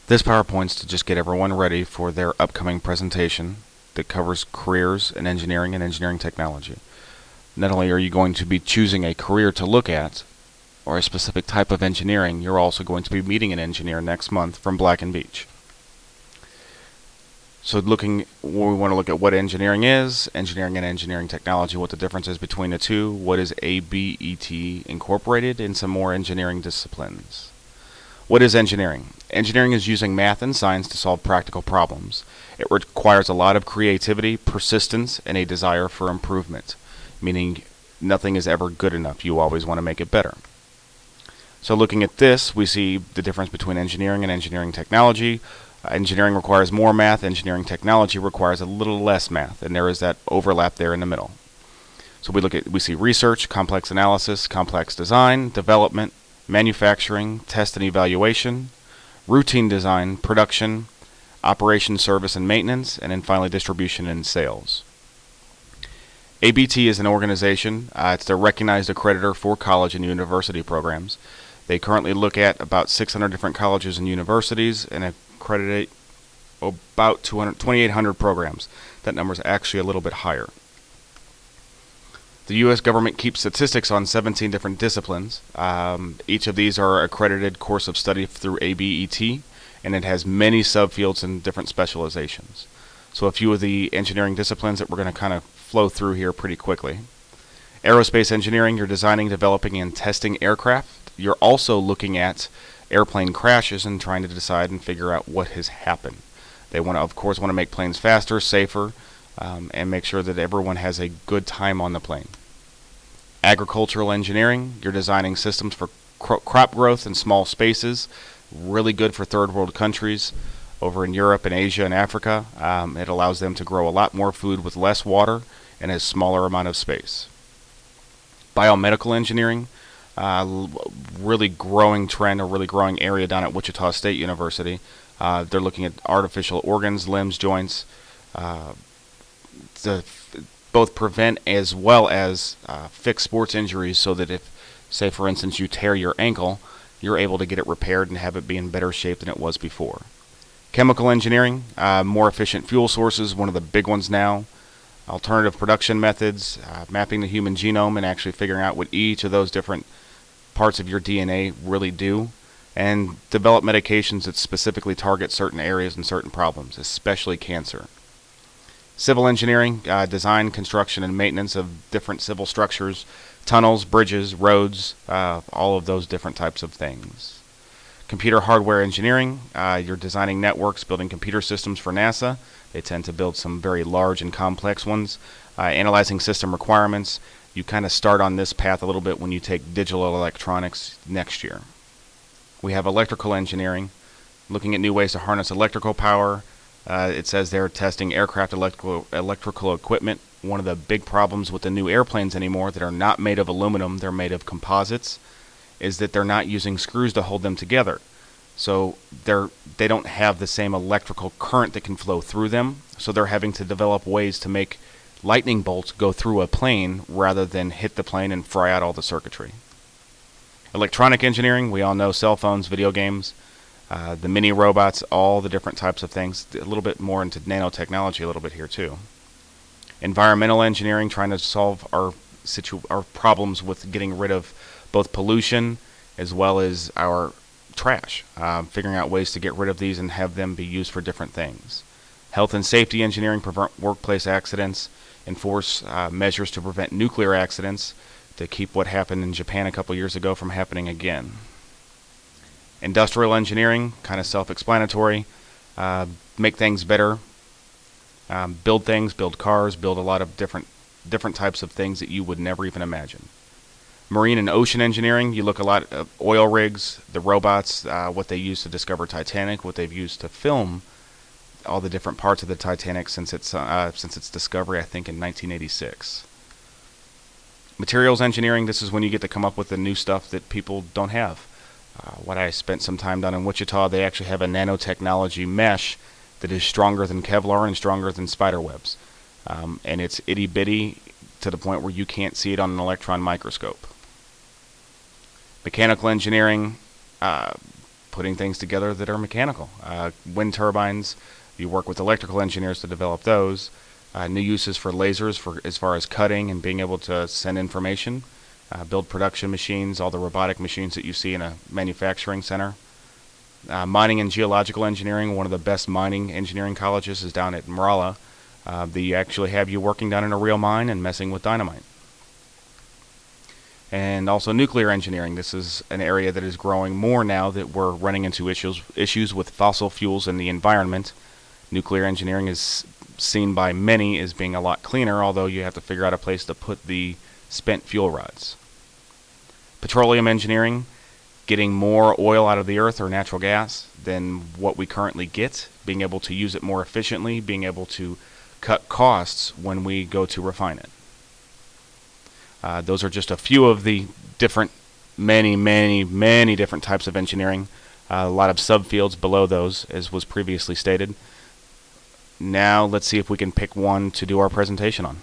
This PowerPoint's to just get everyone ready for their upcoming presentation that covers careers in engineering and engineering technology. Not only are you going to be choosing a career to look at, or a specific type of engineering, you're also going to be meeting an engineer next month from Black & Beach. So we want to look at what engineering is, engineering and engineering technology, what the difference is between the two, what is ABET incorporated, and some more engineering disciplines. What is engineering? Engineering is using math and science to solve practical problems. It requires a lot of creativity, persistence, and a desire for improvement, meaning nothing is ever good enough. You always want to make it better. So looking at this, we see the difference between engineering and engineering technology. Engineering requires more math, engineering technology requires a little less math, and there is that overlap there in the middle. So we see research, complex analysis, complex design, development, manufacturing, test and evaluation, routine design, production, operation, service and maintenance, and then finally distribution and sales. ABT is an organization. It's the recognized accreditor for college and university programs. They currently look at about 600 different colleges and universities and accreditate about 2,800 programs. That number is actually a little bit higher. The U.S. government keeps statistics on 17 different disciplines. Each of these are accredited course of study through ABET, and it has many subfields and different specializations. So a few of the engineering disciplines that we're going to kind of flow through here pretty quickly. Aerospace engineering, you're designing, developing, and testing aircraft. You're also looking at airplane crashes and trying to decide and figure out what has happened. They of course, want to make planes faster, safer, and make sure that everyone has a good time on the plane. Agricultural engineering, you're designing systems for crop growth in small spaces, really good for third world countries over in Europe and Asia and Africa. It allows them to grow a lot more food with less water and a smaller amount of space. Biomedical engineering, really growing trend, a really growing area down at Wichita State University. They're looking at artificial organs, limbs, joints, to both prevent as well as fix sports injuries, so that if, say for instance, you tear your ankle, you're able to get it repaired and have it be in better shape than it was before. Chemical engineering, more efficient fuel sources, one of the big ones now. Alternative production methods, mapping the human genome and actually figuring out what each of those different parts of your DNA really do, and develop medications that specifically target certain areas and certain problems, especially cancer. Civil engineering, design, construction, and maintenance of different civil structures, tunnels, bridges, roads, all of those different types of things. Computer hardware engineering, you're designing networks, building computer systems for NASA. They tend to build some very large and complex ones. Analyzing system requirements. You kind of start on this path a little bit when you take digital electronics next year. We have electrical engineering, looking at new ways to harness electrical power. It says they're testing aircraft electrical equipment. One of the big problems with the new airplanes anymore that are not made of aluminum, they're made of composites, is that they're not using screws to hold them together. So they don't have the same electrical current that can flow through them. So they're having to develop ways to make lightning bolts go through a plane rather than hit the plane and fry out all the circuitry. Electronic engineering, we all know cell phones, video games, the mini robots, all the different types of things. A little bit more into nanotechnology a little bit here too. Environmental engineering, trying to solve our problems with getting rid of both pollution as well as our trash, figuring out ways to get rid of these and have them be used for different things. Health and safety engineering, prevent workplace accidents, enforce measures to prevent nuclear accidents, to keep what happened in Japan a couple years ago from happening again. Industrial engineering, kind of self-explanatory, make things better, build things, build cars, build a lot of different types of things that you would never even imagine. Marine and ocean engineering, you look a lot at oil rigs, the robots, what they used to discover Titanic, what they've used to film all the different parts of the Titanic since its discovery, I think, in 1986. Materials engineering, this is when you get to come up with the new stuff that people don't have. What I spent some time down in Wichita, they actually have a nanotechnology mesh that is stronger than Kevlar and stronger than spider webs. And it's itty bitty to the point where you can't see it on an electron microscope. Mechanical engineering, putting things together that are mechanical. Wind turbines, you work with electrical engineers to develop those. New uses for lasers for as far as cutting and being able to send information. Build production machines, all the robotic machines that you see in a manufacturing center. Mining and geological engineering, one of the best mining engineering colleges is down at Marala. They actually have you working down in a real mine and messing with dynamite. And also nuclear engineering. This is an area that is growing more now that we're running into issues with fossil fuels in the environment. Nuclear engineering is seen by many as being a lot cleaner, although you have to figure out a place to put the spent fuel rods. Petroleum engineering, getting more oil out of the earth or natural gas than what we currently get, being able to use it more efficiently, being able to cut costs when we go to refine it. Those are just a few of the different, many different types of engineering. A lot of subfields below those, as was previously stated. Now let's see if we can pick one to do our presentation on.